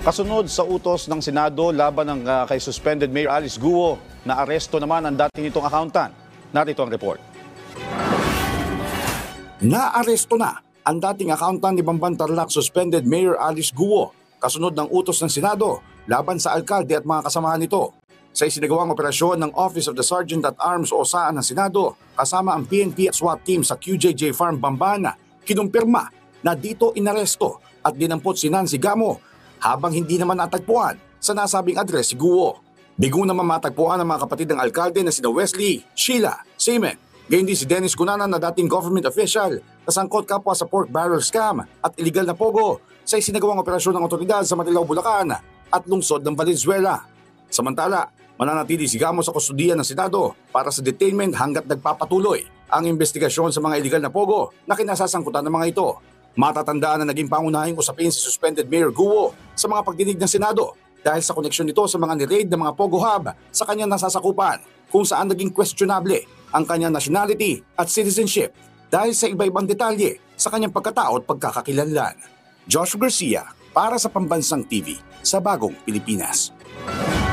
Kasunod sa utos ng Senado laban ng kay suspended Mayor Alice Guo, na aresto naman ang dati nitong accountant. Narito ang report. Naaresto na ang dating accountant ni Bamban Tarlac suspended Mayor Alice Guo kasunod ng utos ng Senado laban sa alkalde at mga kasamahan nito. Sa isinagawang operasyon ng Office of the Sergeant at Arms o SAAN ng Senado kasama ang PNP at SWAT team sa QJJ Farm Bambana, kinumpirma na dito inaresto at dinampot si Nancy Gamo habang hindi naman natagpuan sa nasabing address si Guo. Bigo naman matagpuan ang mga kapatid ng alkalde na sina Wesley, Sheila, Seaman, gayon din si Dennis Cunanan na dating government official na sangkot kapwa sa pork barrel scam at illegal na pogo sa isinagawang operasyon ng otoridad sa Marilao, Bulacan at lungsod ng Valenzuela. Samantala, mananatili si Gamo sa kustudiya ng Senado para sa detainment hanggat nagpapatuloy ang investigasyon sa mga illegal na pogo na kinasasangkutan ng mga ito. Matatandaan na naging pangunahing usapin si suspended Mayor Guo sa mga pagdinig ng Senado dahil sa koneksyon nito sa mga niraid ng mga Pogo Hub sa kanyang nasasakupan kung saan naging questionable ang kanyang nationality at citizenship dahil sa iba-ibang detalye sa kanyang pagkatao at pagkakakilanlan. Josh Garcia para sa Pambansang TV sa Bagong Pilipinas.